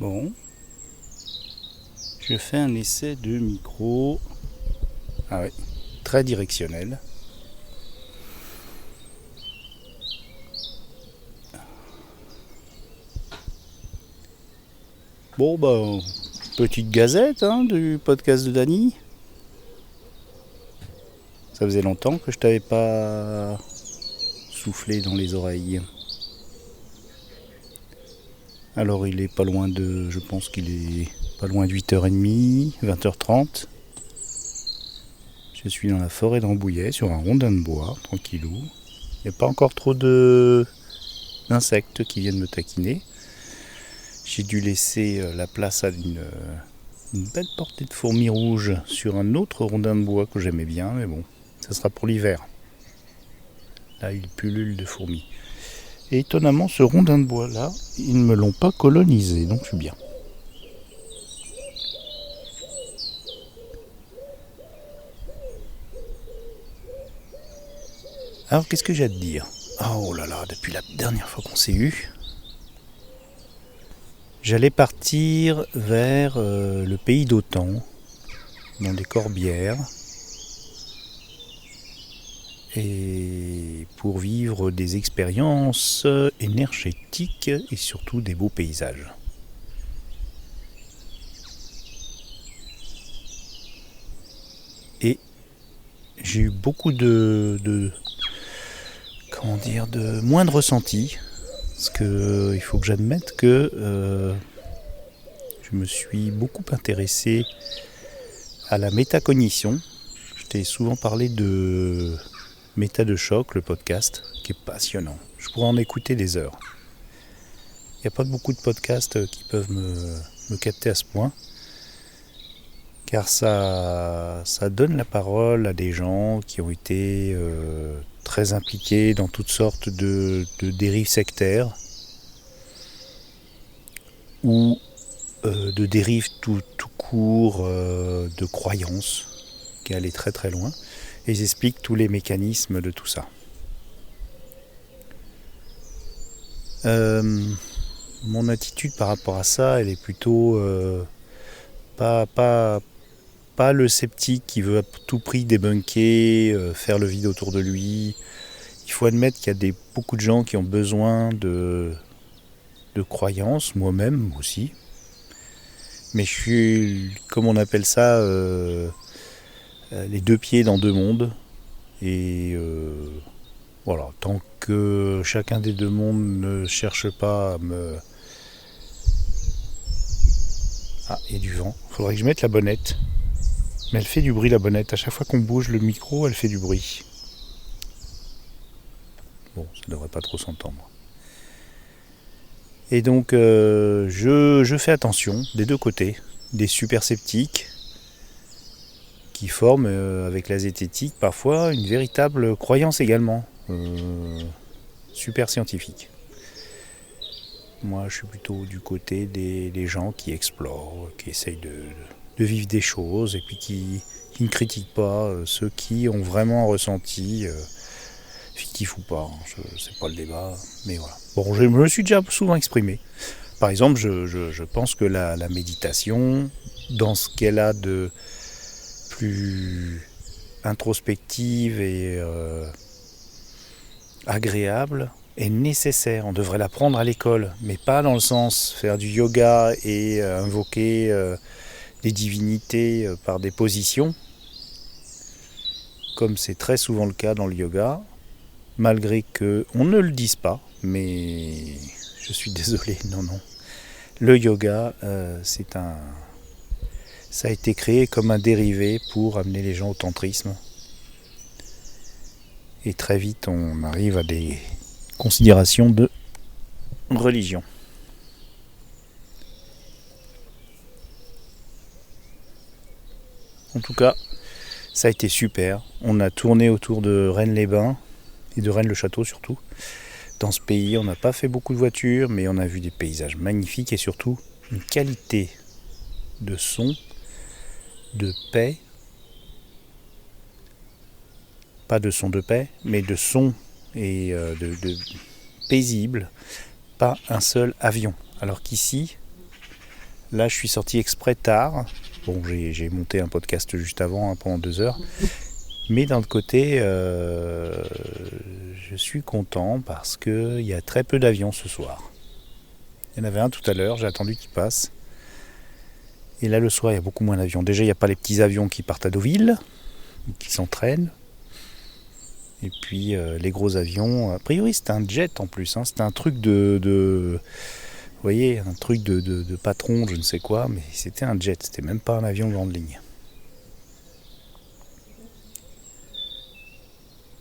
Bon, je fais un essai de micro. Ah oui, très directionnel. Bon, petite gazette du podcast de Dany. Ça faisait longtemps que je t'avais pas soufflé dans les oreilles. Alors il est pas loin je pense qu'il est pas loin de 8h30, 20h30. Je suis dans la forêt d'Ambouillet sur un rondin de bois, tranquillou. Il n'y a pas encore trop d'insectes qui viennent me taquiner. J'ai dû laisser la place à une belle portée de fourmis rouges sur un autre rondin de bois que j'aimais bien, mais bon, ça sera pour l'hiver. Là, il pullule de fourmis. Et étonnamment, ce rondin de bois là, ils ne me l'ont pas colonisé, donc je suis bien. Alors, qu'est-ce que j'ai à te dire ? Oh là là, depuis la dernière fois qu'on s'est eu, j'allais partir vers le pays d'Autan, dans des corbières, et pour vivre des expériences énergétiques et surtout des beaux paysages. Et j'ai eu beaucoup de moindre ressenti, parce que il faut que j'admette que je me suis beaucoup intéressé à la métacognition. Je t'ai souvent parlé de Méta de choc, le podcast, qui est passionnant. Je pourrais en écouter des heures. Il n'y a pas beaucoup de podcasts qui peuvent me capter à ce point, car ça donne la parole à des gens qui ont été très impliqués dans toutes sortes de dérives sectaires ou de dérives tout court de croyances qui allaient très très loin, et ils expliquent tous les mécanismes de tout ça. Mon attitude par rapport à ça, elle est plutôt pas le sceptique qui veut à tout prix débunker, faire le vide autour de lui. Il faut admettre qu'il y a beaucoup de gens qui ont besoin de croyances, moi-même aussi. Mais je suis, comme on appelle ça, les deux pieds dans deux mondes. Et voilà, tant que chacun des deux mondes ne cherche pas à me... Ah, il y a du vent. Il faudrait que je mette la bonnette. Mais elle fait du bruit, la bonnette. À chaque fois qu'on bouge le micro, elle fait du bruit. Bon, ça ne devrait pas trop s'entendre. Et donc, je fais attention des deux côtés. Des super sceptiques qui forment, avec la zététique, parfois une véritable croyance également. Super scientifique. Moi, je suis plutôt du côté des gens qui explorent, qui essayent de vivre des choses, et puis qui ne critiquent pas ceux qui ont vraiment ressenti, fictif ou pas, c'est pas le débat, mais voilà. Bon, je me suis déjà souvent exprimé. Par exemple, je pense que la méditation, dans ce qu'elle a de plus introspective et agréable, est nécessaire. On devrait l'apprendre à l'école, mais pas dans le sens faire du yoga et invoquer des divinités par des positions, comme c'est très souvent le cas dans le yoga, malgré qu'on ne le dise pas, mais je suis désolé, non. Le yoga, ça a été créé comme un dérivé pour amener les gens au tantrisme. Et très vite, on arrive à des considérations de religion. En tout cas, ça a été super. On a tourné autour de Rennes-les-Bains et de Rennes-le-Château surtout. Dans ce pays, on n'a pas fait beaucoup de voitures, mais on a vu des paysages magnifiques et surtout une qualité de son, de paix. Pas de son de paix, mais de son et de paisible. Pas un seul avion. Alors qu'ici, Là, je suis sorti exprès tard. Bon, j'ai monté un podcast juste avant, pendant 2 heures. Mais d'un autre côté, je suis content parce qu'il y a très peu d'avions ce soir. Il y en avait un tout à l'heure, j'ai attendu qu'il passe. Et là, le soir, il y a beaucoup moins d'avions. Déjà, il n'y a pas les petits avions qui partent à Deauville, qui s'entraînent. Et puis, les gros avions, a priori, c'était un jet en plus. C'était un truc vous voyez, un truc de patron, je ne sais quoi, mais c'était un jet, c'était même pas un avion de grande ligne.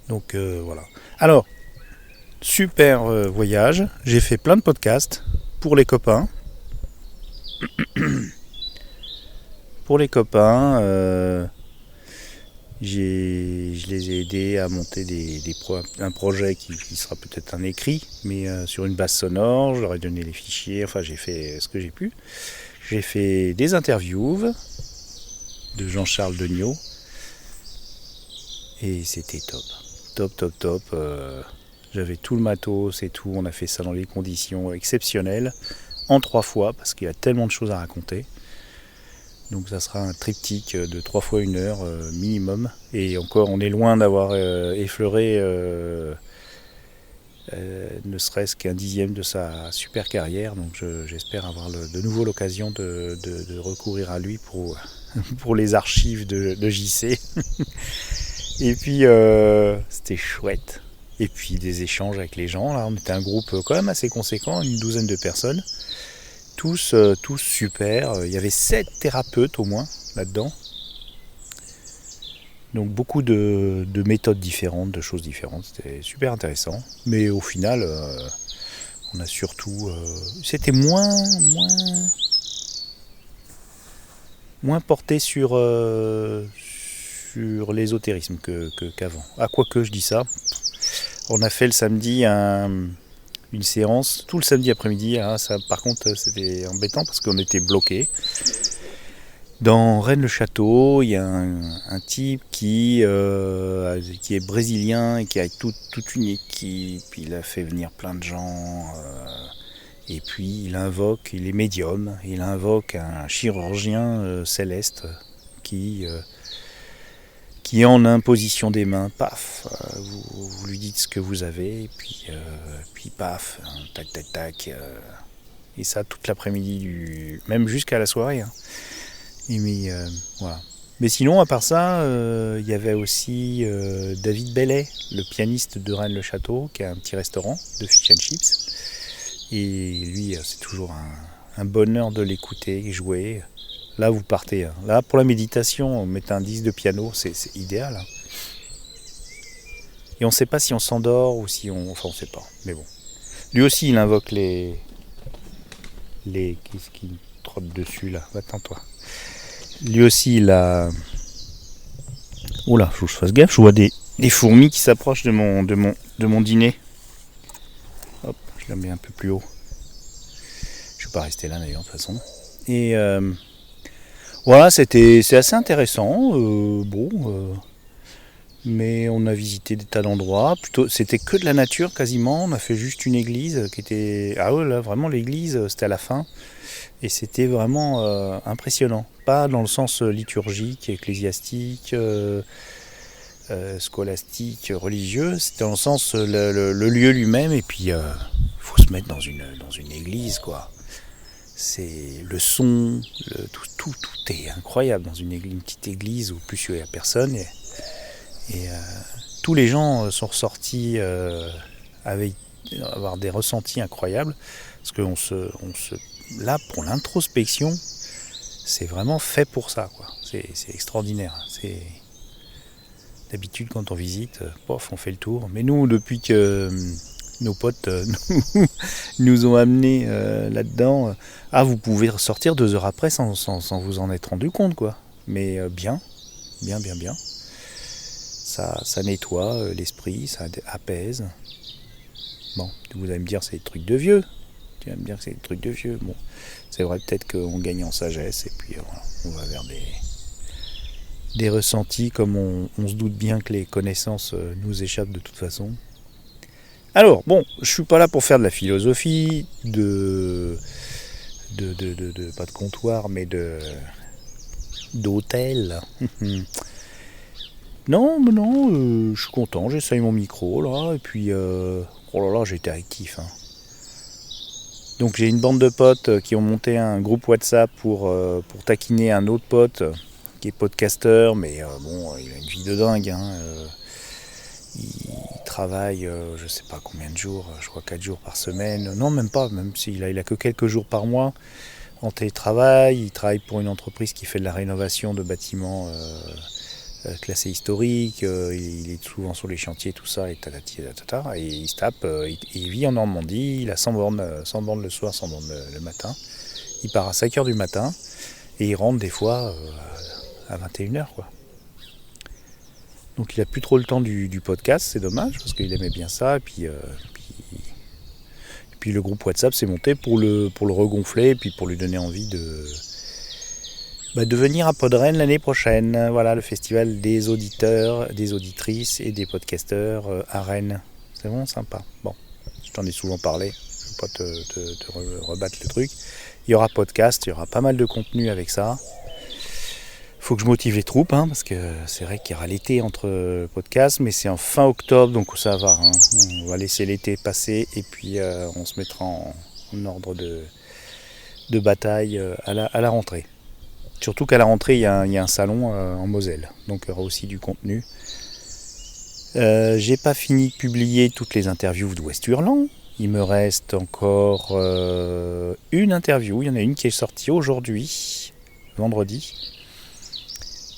Donc voilà. Alors, super voyage. J'ai fait plein de podcasts pour les copains. Pour les copains, je les ai aidés à monter un projet qui sera peut-être un écrit, mais sur une base sonore. Je leur ai donné les fichiers. Enfin, j'ai fait ce que j'ai pu. J'ai fait des interviews de Jean-Charles Degnaud. Et c'était top. Top. J'avais tout le matos et tout. On a fait ça dans des conditions exceptionnelles. En 3 fois, parce qu'il y a tellement de choses à raconter. Donc ça sera un triptyque de 3 fois 1 heure minimum. Et encore, on est loin d'avoir effleuré ne serait-ce qu'un dixième de sa super carrière. Donc j'espère avoir de nouveau l'occasion de recourir à lui pour les archives de JC. Et puis c'était chouette. Et puis des échanges avec les gens. Là, on était un groupe quand même assez conséquent, une 12aine de personnes. Tous super. Il y avait 7 thérapeutes au moins là-dedans. Donc beaucoup de méthodes différentes, de choses différentes. C'était super intéressant. Mais au final, on a surtout... c'était moins porté sur l'ésotérisme qu'avant. Ah, quoique je dis ça. On a fait le samedi une séance, tout le samedi après-midi. Ça, par contre, c'était embêtant parce qu'on était bloqués. Dans Rennes-le-Château, il y a un type qui est brésilien et qui a toute une équipe. Il a fait venir plein de gens. Et puis il est médium. Il invoque un chirurgien céleste qui en imposition des mains, paf, vous lui dites ce que vous avez, et puis paf, tac, et ça toute l'après-midi, même jusqu'à la soirée. Et voilà. Mais sinon, à part ça, il y avait aussi David Bellet, le pianiste de Rennes-le-Château, qui a un petit restaurant de fish and chips. Et lui, c'est toujours un bonheur de l'écouter, jouer. Là, vous partez. Là, pour la méditation, mettre un disque de piano, c'est idéal. Et on ne sait pas si on s'endort ou si on... Enfin, on ne sait pas. Mais bon. Lui aussi, il invoque les... Qu'est-ce qui trotte dessus, là? Attends-toi. Lui aussi, il a... Oula, faut que je fasse gaffe. Je vois des fourmis qui s'approchent de mon dîner. Hop, je la mets un peu plus haut. Je ne vais pas rester là, d'ailleurs, de toute façon. Et... voilà, c'est assez intéressant. Mais on a visité des tas d'endroits. C'était que de la nature quasiment. On a fait juste une église qui était... Ah ouais, là, vraiment l'église, c'était à la fin. Et c'était vraiment impressionnant. Pas dans le sens liturgique, ecclésiastique, scolastique, religieux. C'était dans le sens le lieu lui-même. Et puis, faut se mettre dans une église, quoi. C'est le son, tout est incroyable dans une petite église où plus il n'y a personne. Et tous les gens sont ressortis avoir des ressentis incroyables. Parce que là, pour l'introspection, c'est vraiment fait pour ça, quoi. C'est extraordinaire. D'habitude, quand on visite, on fait le tour. Mais nous, depuis que nos potes nous ont amenés là-dedans, vous pouvez ressortir 2 heures après sans vous en être rendu compte, quoi. Mais bien. Ça nettoie l'esprit, ça apaise. Bon, vous allez me dire c'est des trucs de vieux. Tu vas me dire que c'est des trucs de vieux. Bon, c'est vrai, peut-être qu'on gagne en sagesse et puis voilà, on va vers des ressentis comme on se doute bien que les connaissances nous échappent de toute façon. Alors, bon, je suis pas là pour faire de la philosophie, pas de comptoir, mais d'hôtel. Non, je suis content, j'essaye mon micro là, et puis oh là là, j'ai été actif. Hein. Donc j'ai une bande de potes qui ont monté un groupe WhatsApp pour taquiner un autre pote qui est podcasteur, mais bon, il a une vie de dingue. Hein, il travaille, je sais pas combien de jours, je crois 4 jours par semaine. Non, même pas, même s'il a que quelques jours par mois en télétravail. Il travaille pour une entreprise qui fait de la rénovation de bâtiments classés historiques. Il est souvent sur les chantiers, tout ça, et et il se tape. Il vit en Normandie, il a 100 bornes le soir, 100 bornes le matin. Il part à 5h du matin et il rentre des fois à 21h, quoi. Donc il a plus trop le temps du podcast, c'est dommage, parce qu'il aimait bien ça. Et puis le groupe WhatsApp s'est monté pour le regonfler, et puis pour lui donner envie de venir à Podren l'année prochaine. Voilà, le festival des auditeurs, des auditrices et des podcasteurs à Rennes. C'est vraiment sympa. Bon, je t'en ai souvent parlé, je ne vais pas te rebattre le truc. Il y aura podcast, il y aura pas mal de contenu avec ça. Faut que je motive les troupes, hein, parce que c'est vrai qu'il y aura l'été entre podcasts, mais c'est en fin octobre, donc ça va. Hein. On va laisser l'été passer et puis on se mettra en ordre de bataille à la rentrée. Surtout qu'à la rentrée, il y a un salon en Moselle, donc il y aura aussi du contenu. J'ai pas fini de publier toutes les interviews d'Ouest Hurlant. Il me reste encore une interview. Il y en a une qui est sortie aujourd'hui, vendredi.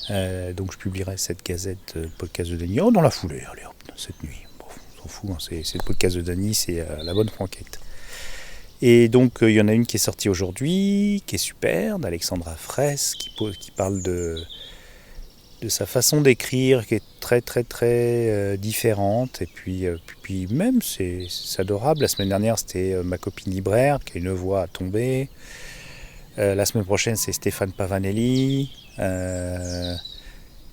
Donc je publierai cette gazette podcast de Dany dans la foulée, allez hop, cette nuit. Bon, on s'en fout, hein, c'est le podcast de Dany, c'est la bonne franquette. Et donc il y en a une qui est sortie aujourd'hui, qui est super, d'Alexandra Fraisse, qui parle de sa façon d'écrire, qui est très très très différente. Et puis même, c'est adorable. La semaine dernière, c'était ma copine libraire, qui a une voix à tomber. La semaine prochaine, c'est Stéphane Pavanelli,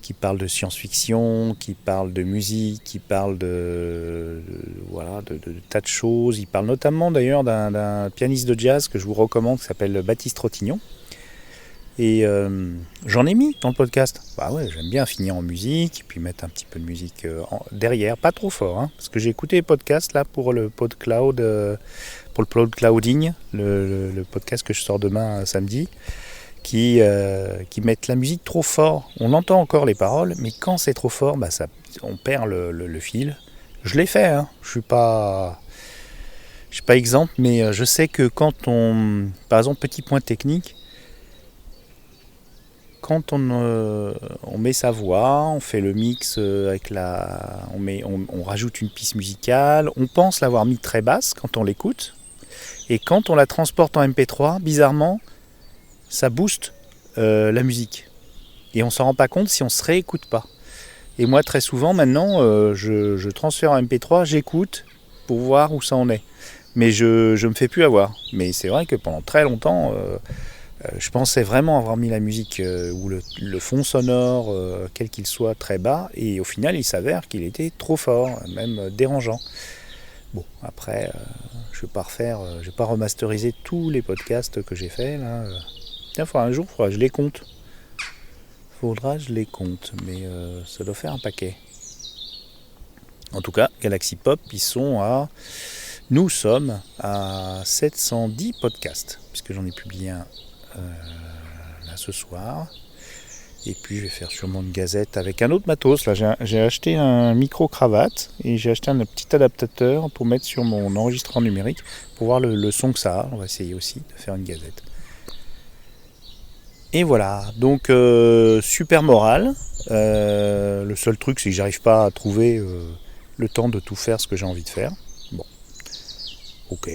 qui parle de science-fiction, qui parle de musique, qui parle de tas de choses. Il parle notamment d'ailleurs d'un pianiste de jazz que je vous recommande, qui s'appelle Baptiste Rotignon. Et j'en ai mis dans le podcast. Bah ouais, j'aime bien finir en musique, et puis mettre un petit peu de musique derrière, pas trop fort, hein, parce que j'ai écouté les podcasts là pour le PodCloud, pour le PodClouding, le podcast que je sors demain samedi, qui mettent la musique trop fort. On entend encore les paroles, mais quand c'est trop fort, on perd le fil. Je l'ai fait, hein. Je suis pas exempt, mais je sais que quand par exemple, petit point technique, quand on met sa voix, on fait le mix avec on rajoute une piste musicale, on pense l'avoir mis très basse quand on l'écoute, et quand on la transporte en MP3, bizarrement, ça booste la musique. Et on s'en rend pas compte si on se réécoute pas. Et moi, très souvent, maintenant, je transfère en MP3, j'écoute pour voir où ça en est. Mais je me fais plus avoir. Mais c'est vrai que pendant très longtemps, je pensais vraiment avoir mis la musique ou le fond sonore, quel qu'il soit, très bas. Et au final, il s'avère qu'il était trop fort, même dérangeant. Bon, après, je vais pas remasteriser tous les podcasts que j'ai faits, là. Un jour, je les compte. Je les compte, mais ça doit faire un paquet. En tout cas, Galaxy Pop, nous sommes à 710 podcasts, puisque j'en ai publié un là ce soir. Et puis je vais faire sûrement une gazette avec un autre matos. Là, j'ai acheté un micro-cravate et j'ai acheté un petit adaptateur pour mettre sur mon enregistreur numérique pour voir le son que ça a. On va essayer aussi de faire une gazette. Et voilà, donc super moral. Le seul truc, c'est que j'arrive pas à trouver le temps de tout faire ce que j'ai envie de faire. Bon, ok.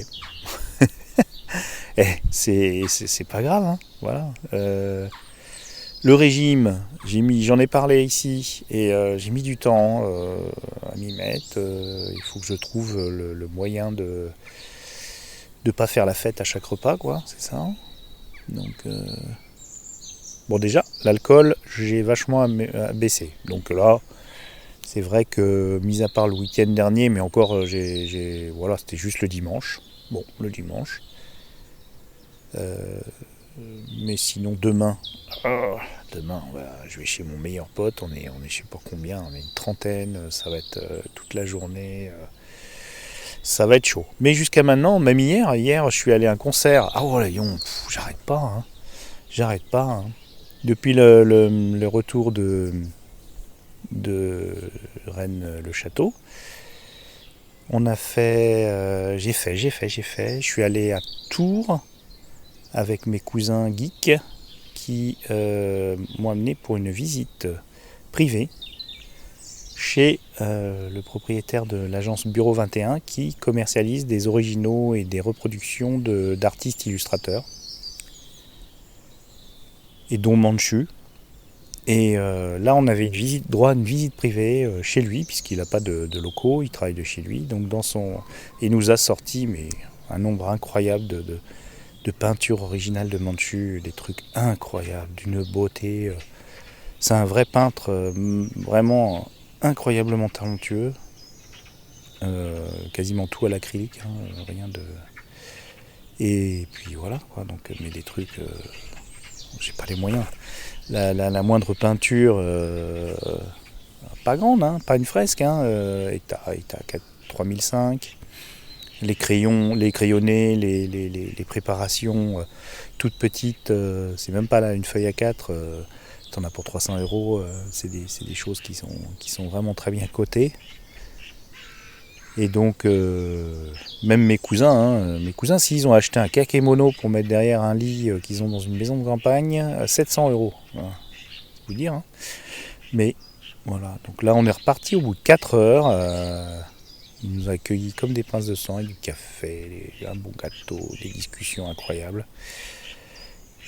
C'est pas grave, hein. Voilà. Le régime, j'en ai parlé ici et j'ai mis du temps à m'y mettre. Il faut que je trouve le moyen de pas faire la fête à chaque repas, quoi. C'est ça. Donc bon, déjà, l'alcool, j'ai vachement baissé. Donc là, c'est vrai que, mis à part le week-end dernier, mais encore, voilà, c'était juste le dimanche. Bon, le dimanche. Mais sinon demain, je vais chez mon meilleur pote, on est je sais pas combien, on est une trentaine, ça va être toute la journée, ça va être chaud. Mais jusqu'à maintenant, même hier je suis allé à un concert, ah oh là, j'arrête pas, hein. Depuis le retour de Rennes-le-Château, on a fait, j'ai fait, je suis allé à Tours avec mes cousins geeks qui m'ont amené pour une visite privée chez le propriétaire de l'agence Bureau 21 qui commercialise des originaux et des reproductions d'artistes illustrateurs et dont Manchu. Et là on avait droit à une visite privée chez lui puisqu'il n'a pas de locaux, il travaille de chez lui. Donc il nous a sorti mais un nombre incroyable de peintures originales de Manchu, des trucs incroyables, d'une beauté. C'est un vrai peintre vraiment incroyablement talentueux. Quasiment tout à l'acrylique, hein, rien de. Et puis voilà, quoi, donc, mais des trucs. J'ai pas les moyens. La moindre peinture, pas grande, hein, pas une fresque, hein, est à 3005. Les crayons, les crayonnés, les préparations toutes petites, c'est même pas là une feuille à 4, t'en as pour 300 €, c'est des choses qui sont vraiment très bien cotées. Et donc, même mes cousins, s'ils ont acheté un kakémono pour mettre derrière un lit qu'ils ont dans une maison de campagne, 700 €. Voilà. C'est vous dire. Hein. Mais voilà, donc là on est reparti au bout de 4 heures. Ils nous ont accueillis comme des princes de sang, et du café, un bon gâteau, des discussions incroyables.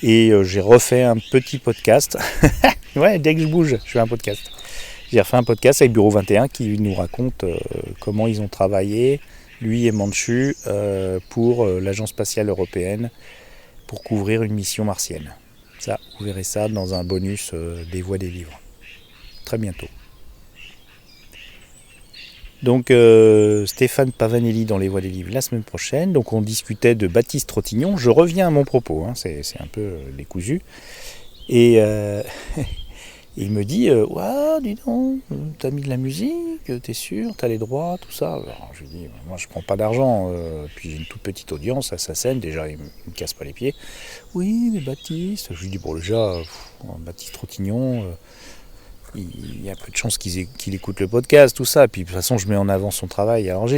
Et j'ai refait un petit podcast. Ouais, dès que je bouge, je fais un podcast. J'ai refait un podcast avec Bureau 21 qui nous raconte comment ils ont travaillé, lui et Manchu, pour l'Agence spatiale européenne, pour couvrir une mission martienne. Ça, vous verrez ça dans un bonus des voix des livres. Très bientôt. Donc Stéphane Pavanelli dans les voix des livres la semaine prochaine. Donc on discutait de Baptiste Trottignon. Je reviens à mon propos, hein, c'est un peu décousu. Et il me dit ouais, dis donc, t'as mis de la musique, t'es sûr, t'as les droits, tout ça. Alors, je lui dis moi je prends pas d'argent, puis j'ai une toute petite audience à sa scène, déjà il me casse pas les pieds. Oui mais Baptiste, je lui dis bon déjà Baptiste Trottignon. Il y a peu de chances qu'il écoute le podcast, tout ça. Puis de toute façon, je mets en avant son travail. Alors il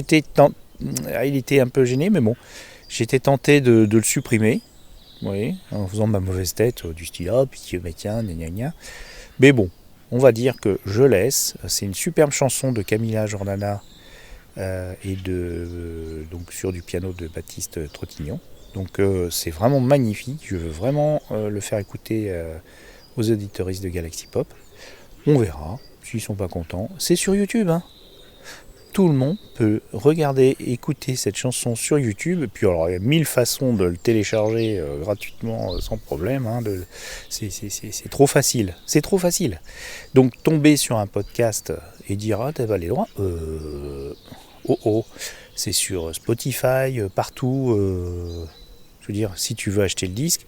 était un peu gêné, mais bon, j'étais tenté de le supprimer, oui, en faisant ma mauvaise tête du style ah puis mais tiens, gna gna. Mais bon, on va dire que je laisse. C'est une superbe chanson de Camilla Jordana et donc sur du piano de Baptiste Trottignon. Donc c'est vraiment magnifique. Je veux vraiment le faire écouter aux auditeuristes de Galaxy Pop. On verra, s'ils sont pas contents. C'est sur YouTube, hein. Tout le monde peut regarder, écouter cette chanson sur YouTube. Et puis alors il y a 1000 façons de le télécharger gratuitement sans problème. Hein, c'est trop facile. C'est trop facile. Donc tomber sur un podcast et dire ah t'as pas les droits. C'est sur Spotify, partout. Je veux dire, si tu veux acheter le disque.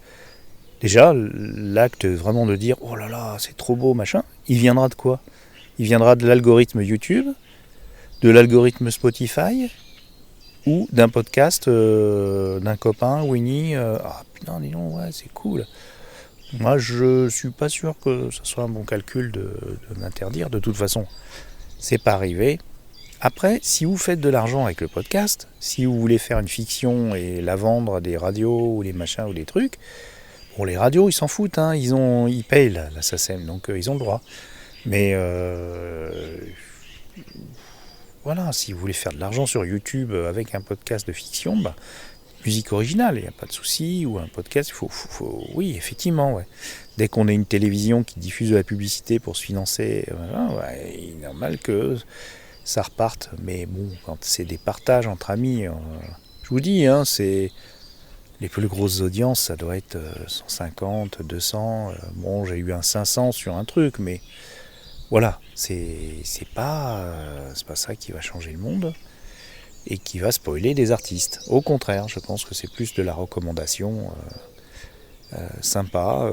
Déjà, l'acte vraiment de dire oh là là, c'est trop beau, machin, il viendra de quoi? Il viendra de l'algorithme YouTube, de l'algorithme Spotify, ou d'un podcast d'un copain, Winnie. Ah putain, dis donc, ouais, c'est cool. Moi, je suis pas sûr que ce soit un bon calcul de m'interdire. De toute façon, c'est pas arrivé. Après, si vous faites de l'argent avec le podcast, si vous voulez faire une fiction et la vendre à des radios ou des machins ou des trucs, bon, les radios, ils s'en foutent, hein, ils payent la SACEM, donc ils ont le droit. Mais voilà, si vous voulez faire de l'argent sur YouTube avec un podcast de fiction, musique originale, il n'y a pas de souci, ou un podcast, oui, effectivement, ouais. Dès qu'on a une télévision qui diffuse de la publicité pour se financer, ouais, il est normal que ça reparte. Mais bon, quand c'est des partages entre amis, je vous dis, hein, c'est... Les plus grosses audiences, ça doit être 150, 200. Bon, j'ai eu un 500 sur un truc, mais voilà, c'est pas ça qui va changer le monde. et qui va spoiler des artistes. Au contraire, je pense que c'est plus de la recommandation sympa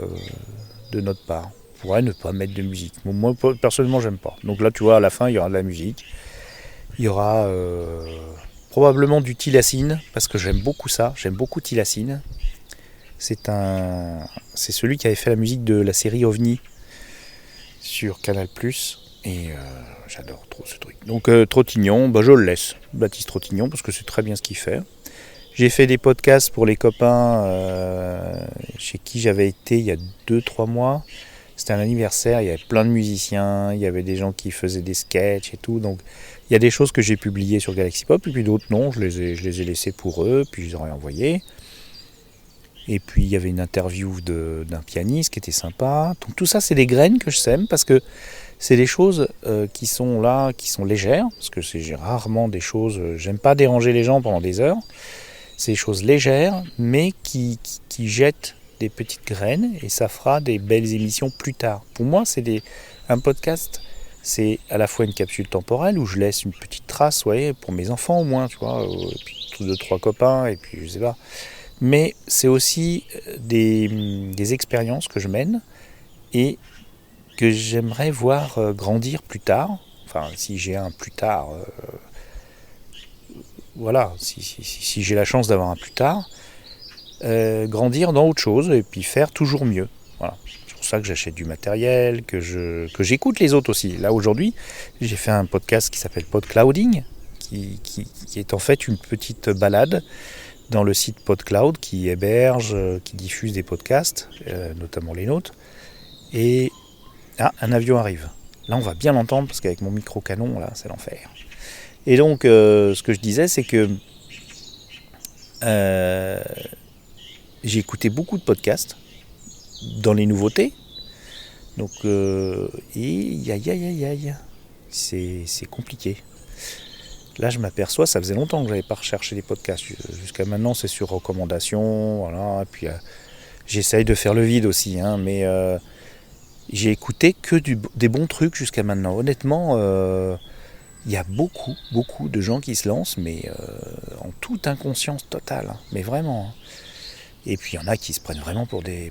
de notre part. On pourrait ne pas mettre de musique. Moi, personnellement, j'aime pas. Donc là, tu vois, à la fin, il y aura de la musique. Il y aura probablement du Tilacine, parce que j'aime beaucoup ça. J'aime beaucoup Tilacine. C'est celui qui avait fait la musique de la série OVNI sur Canal+. Et j'adore trop ce truc. Donc Trottignon, je le laisse. Baptiste Trottignon, parce que c'est très bien ce qu'il fait. J'ai fait des podcasts pour les copains chez qui j'avais été il y a 2-3 mois. C'était un anniversaire, il y avait plein de musiciens, il y avait des gens qui faisaient des sketchs et tout. Donc il y a des choses que j'ai publiées sur Galaxy Pop, et puis d'autres non, je les ai laissées pour eux, puis je les ai envoyées. Et puis il y avait une interview d'un pianiste qui était sympa. Donc tout ça, c'est des graines que je sème, parce que c'est des choses qui sont là, qui sont légères, parce que c'est rarement des choses... j'aime pas déranger les gens pendant des heures. C'est des choses légères, mais qui jettent des petites graines, et ça fera des belles émissions plus tard. Pour moi, un podcast, c'est à la fois une capsule temporelle où je laisse une petite trace, voyez, pour mes enfants au moins, tu vois, et puis 2-3 copains, et puis je sais pas. Mais c'est aussi des expériences que je mène et que j'aimerais voir grandir plus tard. Enfin, si j'ai un plus tard, voilà, si j'ai la chance d'avoir un plus tard, grandir dans autre chose et puis faire toujours mieux. Voilà. C'est pour ça que j'achète du matériel, que j'écoute les autres aussi. Là aujourd'hui, j'ai fait un podcast qui s'appelle Podclouding, qui est en fait une petite balade dans le site PodCloud qui héberge, qui diffuse des podcasts, notamment les nôtres. Et un avion arrive. Là, on va bien l'entendre parce qu'avec mon micro canon, là, c'est l'enfer. Et donc, ce que je disais, c'est que j'ai écouté beaucoup de podcasts dans les nouveautés. Donc, c'est compliqué. Là, je m'aperçois, ça faisait longtemps que je n'avais pas recherché les podcasts. Jusqu'à maintenant, c'est sur recommandation. Voilà. Et puis, j'essaye de faire le vide aussi. Mais j'ai écouté que des bons trucs jusqu'à maintenant. Honnêtement, il y a beaucoup de gens qui se lancent, mais en toute inconscience totale. Mais vraiment. Et puis, il y en a qui se prennent vraiment pour de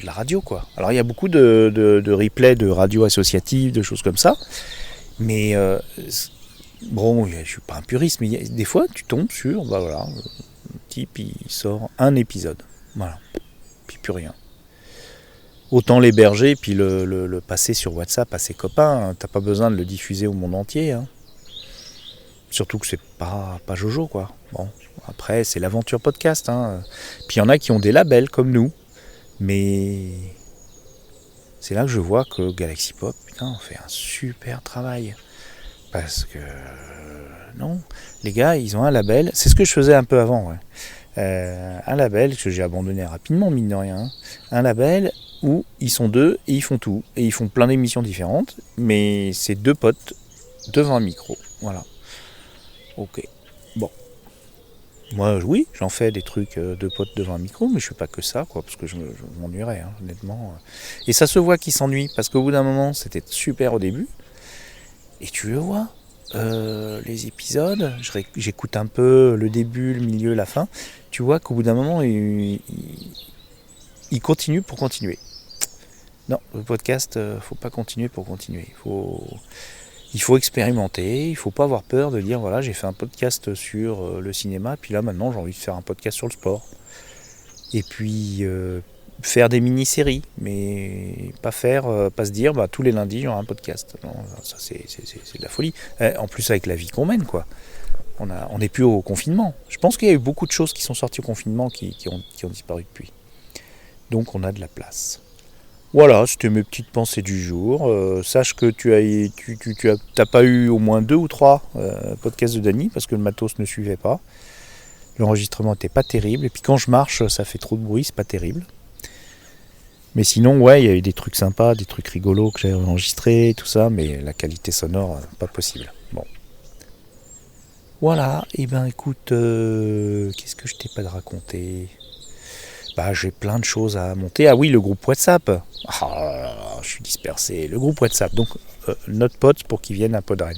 la radio, quoi. Alors, il y a beaucoup de replays de radio associatives, de choses comme ça. Mais... bon, je suis pas un puriste, mais des fois tu tombes sur, le type il sort un épisode, voilà, puis plus rien. Autant l'héberger puis le passer sur WhatsApp à ses copains, hein. T'as pas besoin de le diffuser au monde entier, hein. Surtout que c'est pas Jojo, quoi. Bon, après c'est l'aventure podcast, hein. Puis il y en a qui ont des labels comme nous, mais c'est là que je vois que Galaxy Pop, putain, on fait un super travail. Parce que non, les gars, ils ont un label. C'est ce que je faisais un peu avant. Ouais. Un label que j'ai abandonné rapidement, mine de rien. Un label où ils sont deux et ils font tout. Et ils font plein d'émissions différentes. Mais c'est deux potes devant un micro. Voilà. Ok. Bon. Moi, oui, j'en fais des trucs de potes devant un micro, mais je fais pas que ça, quoi, parce que je m'ennuierais, hein, honnêtement. Et ça se voit qu'ils s'ennuient, parce qu'au bout d'un moment, c'était super au début. Et tu le vois, les épisodes, j'écoute un peu le début, le milieu, la fin. Tu vois qu'au bout d'un moment, il continue pour continuer. Non, le podcast, faut pas continuer pour continuer. Il faut expérimenter, il faut pas avoir peur de dire voilà, j'ai fait un podcast sur le cinéma, puis là maintenant j'ai envie de faire un podcast sur le sport. Et puis faire des mini-séries, mais pas se dire tous les lundis il y aura un podcast. Non, ça c'est de la folie. En plus avec la vie qu'on mène, quoi. On n'est plus au confinement. Je pense qu'il y a eu beaucoup de choses qui sont sorties au confinement qui ont disparu depuis. Donc on a de la place. Voilà, c'était mes petites pensées du jour. Sache que tu t'as pas eu au moins 2 ou 3 podcasts de Dany parce que le matos ne suivait pas. L'enregistrement n'était pas terrible. Et puis quand je marche, ça fait trop de bruit, c'est pas terrible. Mais sinon, ouais, il y a eu des trucs sympas, des trucs rigolos que j'ai enregistrés, tout ça, mais la qualité sonore, pas possible. Bon. Voilà, et ben écoute, qu'est-ce que je t'ai pas de raconter ? j'ai plein de choses à monter. Ah oui, le groupe WhatsApp. Je suis dispersé. Le groupe WhatsApp. Donc, notre pote pour qu'ils viennent à Podren.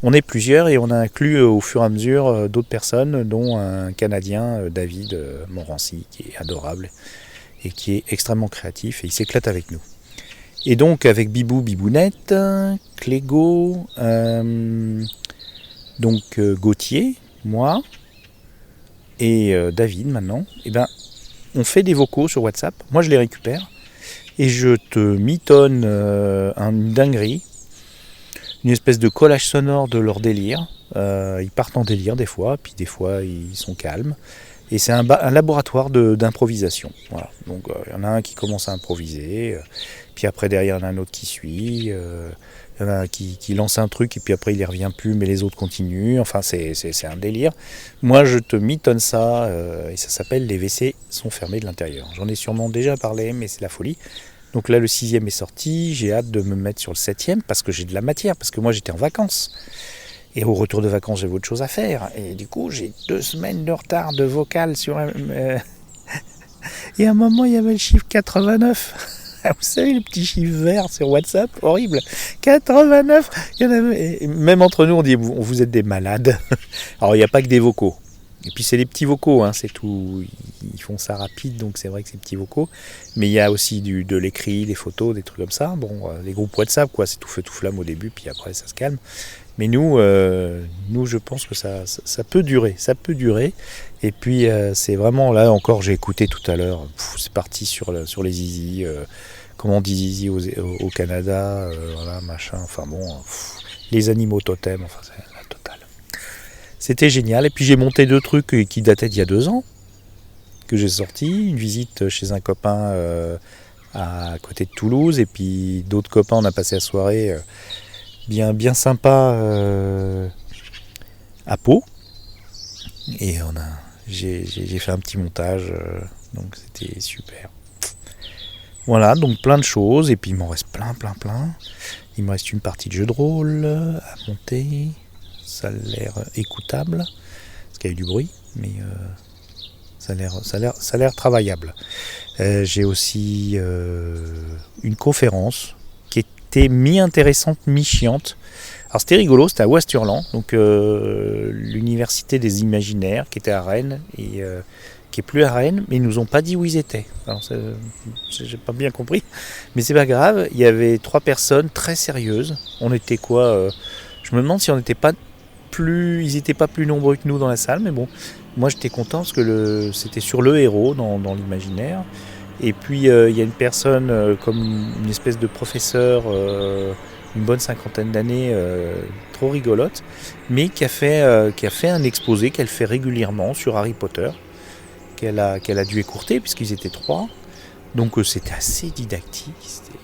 On est plusieurs et on a inclus au fur et à mesure d'autres personnes, dont un Canadien, David Morancy, qui est adorable et qui est extrêmement créatif et il s'éclate avec nous. Et donc avec Bibounette, Clégo, Gauthier, moi et David maintenant, on fait des vocaux sur WhatsApp. Moi je les récupère et je te mitonne une dinguerie, une espèce de collage sonore de leur délire. Ils partent en délire des fois, puis des fois ils sont calmes. Et c'est un laboratoire d'improvisation. Voilà. Donc il y en a un qui commence à improviser, puis après derrière il y en a un autre qui suit, il y en a un qui lance un truc et puis après il n'y revient plus mais les autres continuent. Enfin c'est un délire. Moi je te mitonne ça et ça s'appelle Les WC sont fermés de l'intérieur. J'en ai sûrement déjà parlé mais c'est la folie. Donc là le 6e est sorti, j'ai hâte de me mettre sur le 7e parce que j'ai de la matière, parce que moi j'étais en vacances. Et au retour de vacances, j'avais autre chose à faire. Et du coup, j'ai 2 semaines de retard de vocal sur... Et à un moment, il y avait le chiffre 89. Vous savez, le petit chiffre vert sur WhatsApp, horrible. 89. Il y en avait... Même entre nous, on dit, vous êtes des malades. Alors, il n'y a pas que des vocaux. Et puis, c'est des petits vocaux, hein, c'est tout. Ils font ça rapide, donc c'est vrai que c'est petits vocaux. Mais il y a aussi de l'écrit, des photos, des trucs comme ça. Bon, les groupes WhatsApp, quoi, c'est tout feu, tout flamme au début, puis après, ça se calme. Mais nous, je pense que ça peut durer, Et puis c'est vraiment là encore, j'ai écouté tout à l'heure. C'est parti sur les zizi, comment on dit zizi au Canada, voilà machin. Enfin bon, les animaux totems, enfin c'est la totale. C'était génial. Et puis j'ai monté 2 trucs qui dataient d'il y a 2 ans que j'ai sorti. Une visite chez un copain à côté de Toulouse, et puis d'autres copains. On a passé la soirée. Bien sympa à Pau, et j'ai fait un petit montage, donc c'était super. Voilà, donc plein de choses, et puis il m'en reste plein. Il me reste une partie de jeu de rôle à monter, ça a l'air écoutable, parce qu'il y a eu du bruit, mais ça a l'air travaillable. J'ai aussi une conférence mi-intéressante, mi-chiante. Alors c'était rigolo, c'était à Ouasturlan, donc l'université des imaginaires qui était à Rennes et qui est plus à Rennes, mais ils nous ont pas dit où ils étaient. Alors j'ai pas bien compris, mais c'est pas grave. Il y avait 3 personnes très sérieuses. On était quoi je me demande si on n'était pas ils étaient pas plus nombreux que nous dans la salle, mais bon, moi j'étais content parce que c'était sur le héros dans l'imaginaire. Et puis il y a une personne comme une espèce de professeur, une bonne 50aine d'années, trop rigolote, mais qui a fait un exposé qu'elle fait régulièrement sur Harry Potter, qu'elle a dû écourter puisqu'ils étaient 3. Donc c'était assez didactique, c'était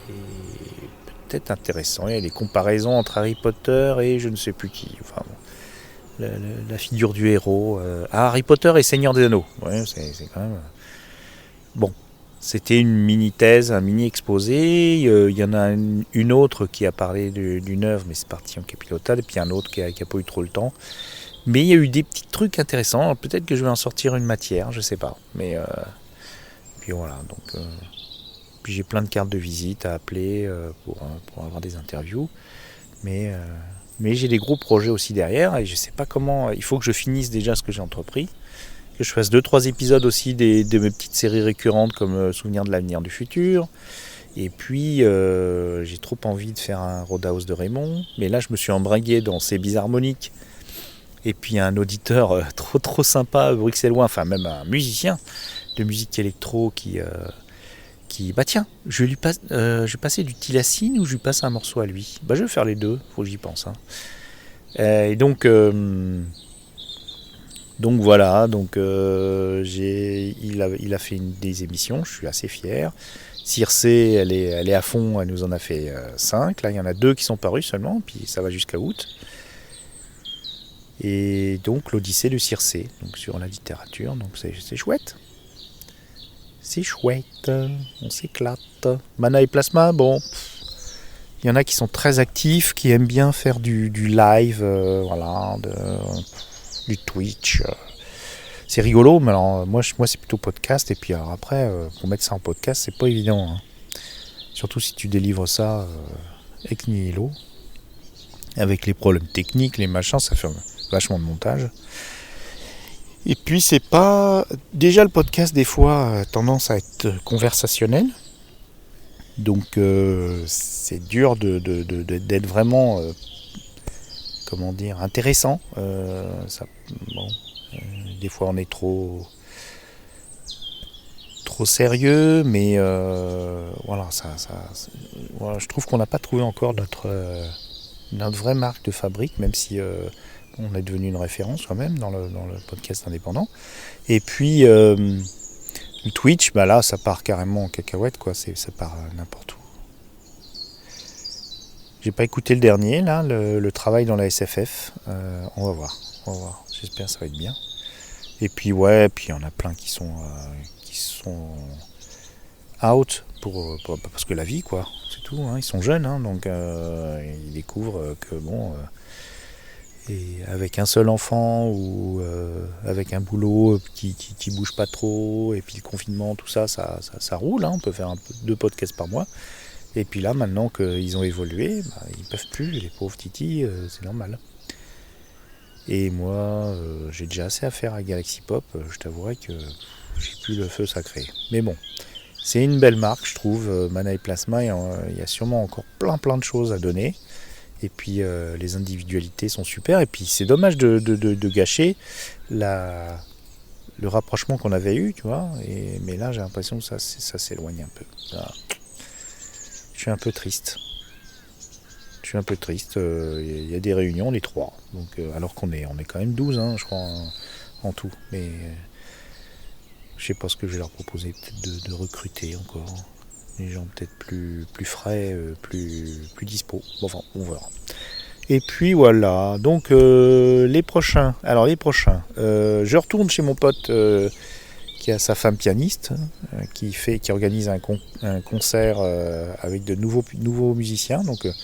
peut-être intéressant. Il y a des comparaisons entre Harry Potter et je ne sais plus qui. Enfin bon, la figure du héros. Harry Potter et Seigneur des Anneaux. Ouais, c'est quand même... Bon. C'était une mini-thèse, un mini-exposé. Il y en a une autre qui a parlé d'une œuvre, mais c'est parti en capilotade. Et puis un autre qui a pas eu trop le temps. Mais il y a eu des petits trucs intéressants. Alors, peut-être que je vais en sortir une matière, je sais pas. Mais puis voilà. Donc, puis j'ai plein de cartes de visite à appeler pour avoir des interviews. Mais j'ai des gros projets aussi derrière. Et je sais pas comment. Il faut que je finisse déjà ce que j'ai entrepris. Que je fasse 2-3 épisodes aussi de mes petites séries récurrentes comme Souvenirs de l'avenir du futur. Et puis j'ai trop envie de faire un Roadhouse de Raymond, mais là je me suis embringué dans ces bisharmoniques. Et puis un auditeur trop sympa bruxellois, enfin même un musicien de musique électro qui bah tiens, je vais passer du Tilassine ou je lui passe un morceau à lui. Bah je vais faire les deux, faut que j'y pense. Hein. Et donc voilà, il a fait des émissions, je suis assez fier. Circé, elle est à fond, elle nous en a fait 5. Là, il y en a 2 qui sont parus seulement, puis ça va jusqu'à août. Et donc l'Odyssée de Circé, donc sur la littérature, donc c'est chouette. C'est chouette, on s'éclate. Mana et Plasma, bon, il y en a qui sont très actifs, qui aiment bien faire du live, voilà, du Twitch. c'est rigolo, mais alors moi c'est plutôt podcast, et puis alors après, pour mettre ça en podcast, c'est pas évident. Hein. Surtout si tu délivres ça ex nihilo, avec les problèmes techniques, les machins, ça fait vachement de montage. Et puis c'est pas... Déjà le podcast des fois a tendance à être conversationnel, donc c'est dur d'être vraiment, comment dire, intéressant. Des fois on est trop sérieux, mais voilà, voilà, je trouve qu'on n'a pas trouvé encore notre vraie marque de fabrique, même si on est devenu une référence quand même dans le podcast indépendant. Et puis le Twitch, bah là ça part carrément en cacahuète, quoi, ça part n'importe où. J'ai pas écouté le dernier là, le travail dans la SFF. On va voir. J'espère que ça va être bien. Et puis puis il y en a plein qui sont out parce que la vie, quoi, c'est tout. Hein, ils sont jeunes, hein, donc ils découvrent que bon, et avec un seul enfant ou avec un boulot qui bouge pas trop, et puis le confinement, tout ça roule. Hein, on peut faire 2 podcasts par mois. Et puis là, maintenant qu'ils ont évolué, ils peuvent plus, les pauvres titis, c'est normal. Et moi, j'ai déjà assez à faire à Galaxy Pop, je t'avouerai que j'ai plus le feu sacré. Mais bon, c'est une belle marque, je trouve, Mana et Plasma, il y a sûrement encore plein de choses à donner. Et puis les individualités sont super, et puis c'est dommage de gâcher le rapprochement qu'on avait eu, tu vois. Mais là, j'ai l'impression que ça s'éloigne un peu. Là, je suis un peu triste. Il y a des réunions, les 3. Donc, alors qu'on est quand même 12, hein, je crois, en tout. Mais je sais pas ce que je vais leur proposer, peut-être de recruter encore. Les gens peut-être plus frais, plus dispo. Bon, enfin, on verra. Et puis voilà, donc les prochains. Je retourne chez mon pote qui a sa femme pianiste, qui organise un concert avec de nouveaux musiciens. Donc il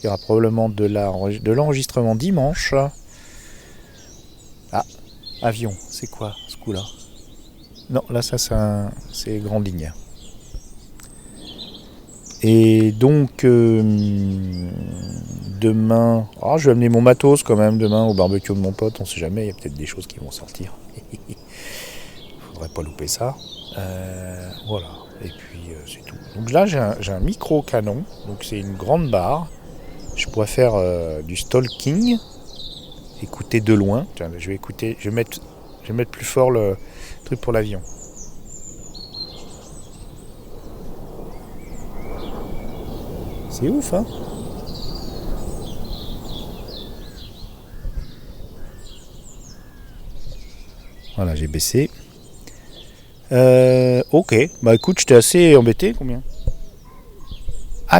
y aura probablement de l'enregistrement dimanche. Ah, avion, c'est quoi ce coup-là? Non, là c'est grande ligne. Et donc demain, je vais amener mon matos quand même demain au barbecue de mon pote, on sait jamais, il y a peut-être des choses qui vont sortir. Faudrait pas louper ça. Voilà, et puis c'est tout. Donc là j'ai un micro canon, donc c'est une grande barre. Je pourrais faire du stalking, écouter de loin. Tiens, je vais mettre plus fort le truc pour l'avion. C'est ouf, hein? Voilà, j'ai baissé. Ok, bah écoute, j'étais assez embêté. Combien?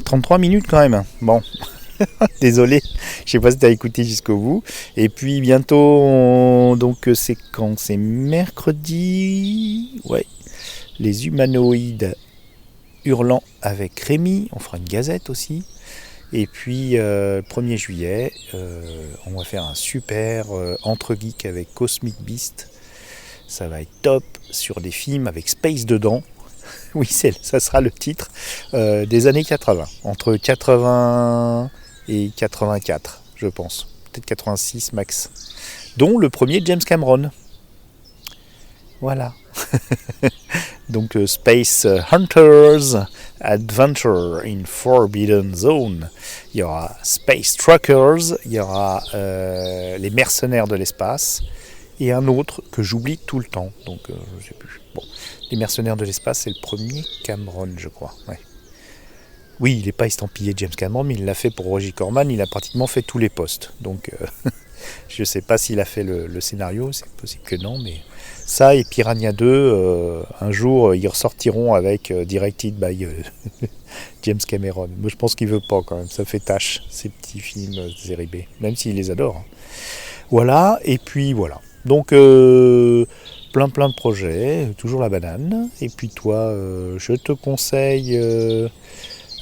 33 minutes quand même. Bon, désolé, je sais pas si t'as écouté jusqu'au bout. Et puis bientôt, donc c'est quand? C'est mercredi. Ouais, les humanoïdes hurlant avec Rémi. On fera une gazette aussi. Et puis 1er juillet, on va faire un super entre geeks avec Cosmic Beast. Ça va être top, sur des films avec Space dedans. Oui, ça sera le titre des années 80. Entre 80 et 84, je pense. Peut-être 86 max. Dont le premier James Cameron. Voilà. Donc Space Hunters Adventure in Forbidden Zone. Il y aura Space Truckers, il y aura les mercenaires de l'espace, et un autre que j'oublie tout le temps, donc je sais plus. Bon, les mercenaires de l'espace, c'est le premier Cameron, je crois. Ouais. Oui, il n'est pas estampillé James Cameron, mais il l'a fait pour Roger Corman, il a pratiquement fait tous les postes. Donc je ne sais pas s'il a fait le scénario, c'est possible que non, mais ça et Piranha 2, un jour ils ressortiront avec Directed by James Cameron. Moi je pense qu'il veut pas quand même, ça fait tâche ces petits films de série B, même s'il les adore. Hein. Voilà, et puis voilà. Donc plein de projets, toujours la banane. Et puis toi, je te conseille...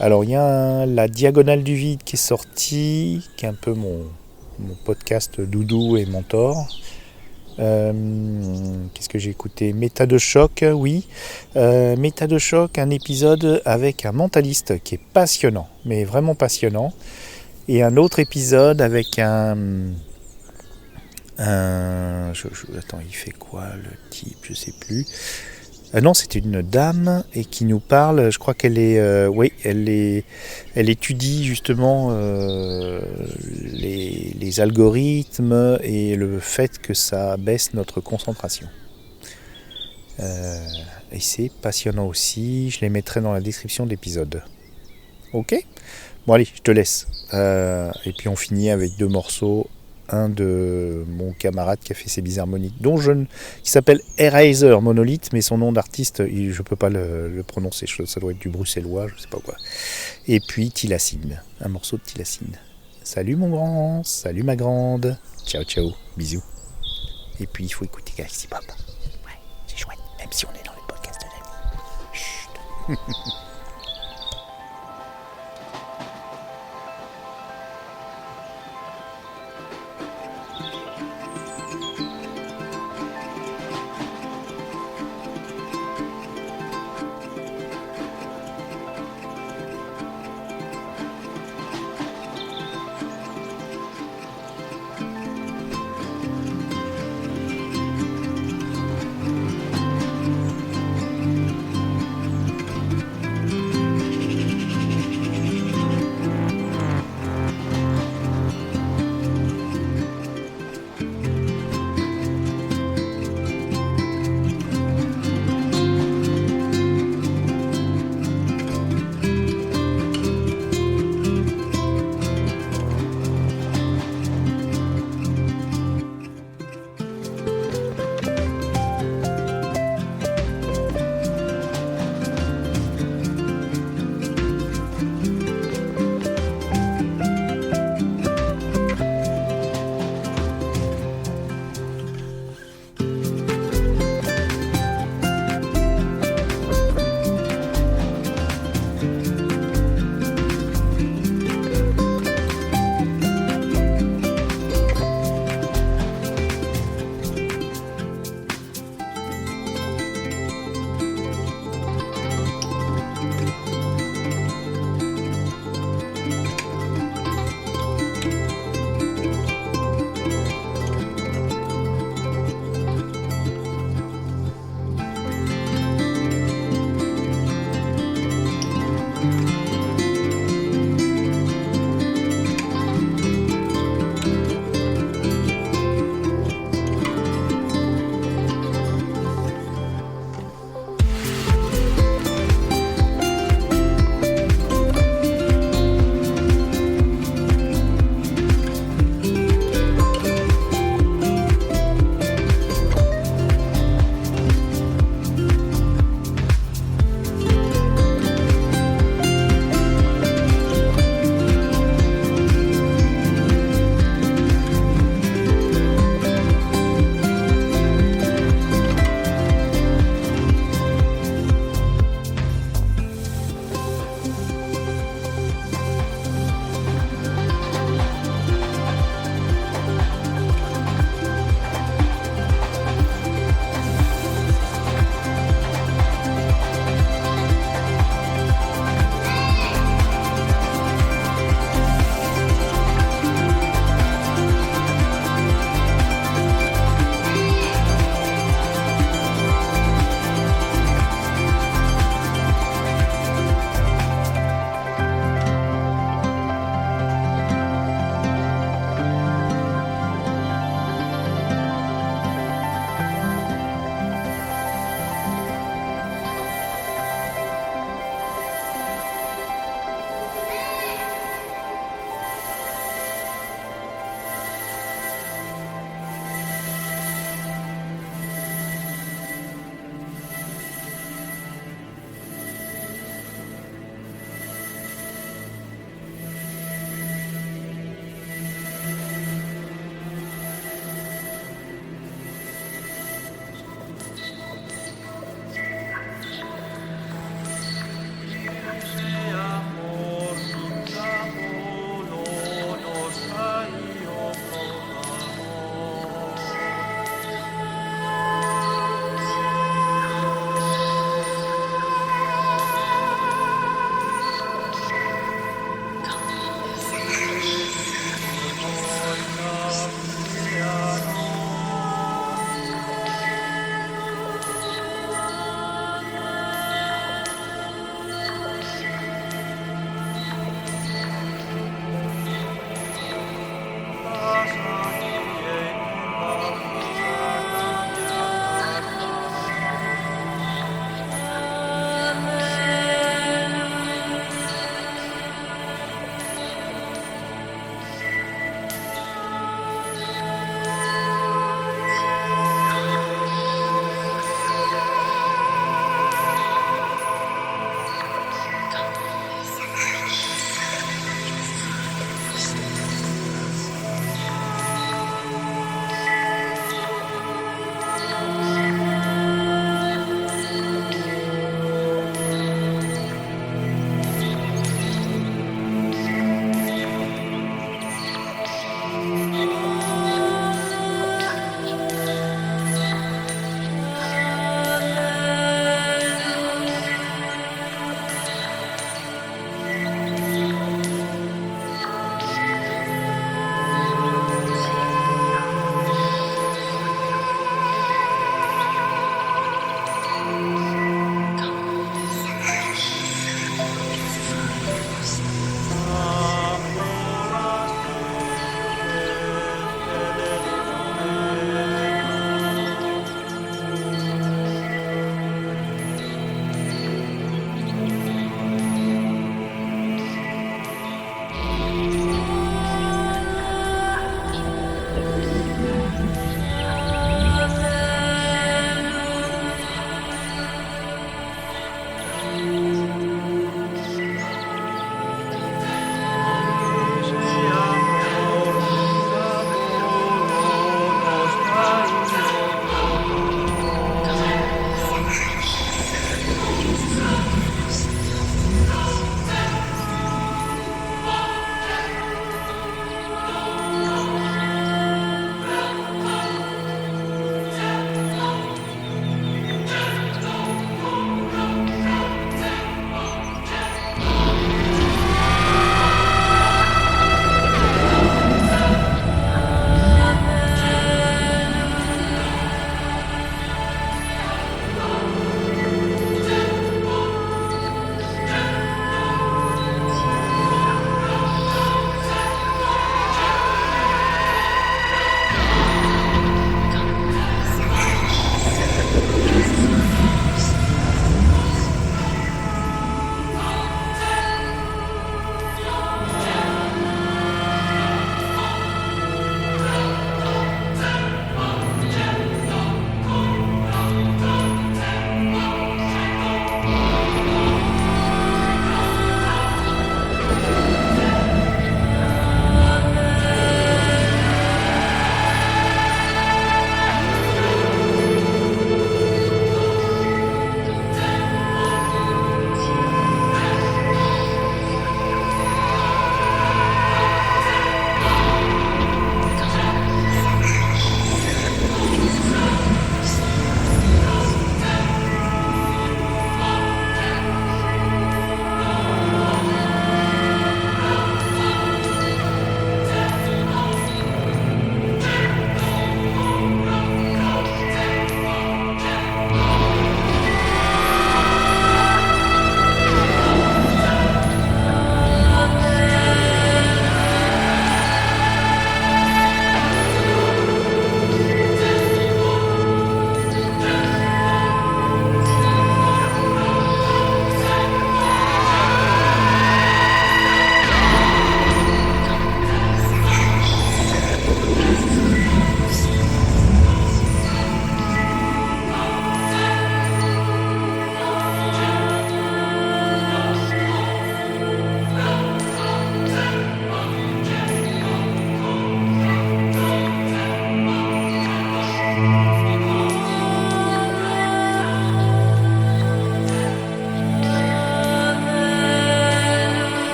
alors il y a la Diagonale du Vide qui est sortie, qui est un peu mon podcast doudou et mentor. Qu'est-ce que j'ai écouté? Méta de choc, oui. Méta de choc, un épisode avec un mentaliste qui est passionnant, mais vraiment passionnant. Et un autre épisode avec attends, il fait quoi le type? Je sais plus. Non, c'est une dame et qui nous parle. Je crois qu'elle est, oui, elle étudie justement les algorithmes et le fait que ça baisse notre concentration. Et c'est passionnant aussi. Je les mettrai dans la description de l'épisode. Ok? Bon allez, je te laisse. Et puis on finit avec 2 morceaux. Un de mon camarade qui a fait ses bisharmoniques, qui s'appelle Eraser Monolith, mais son nom d'artiste, je peux pas le prononcer, ça doit être du bruxellois, je sais pas quoi. Et puis Tilacine, un morceau de Tilacine. Salut mon grand, salut ma grande, ciao ciao, bisous. Et puis il faut écouter Galaxy Pop. Ouais, c'est chouette, même si on est dans les podcasts de l'année. Chut.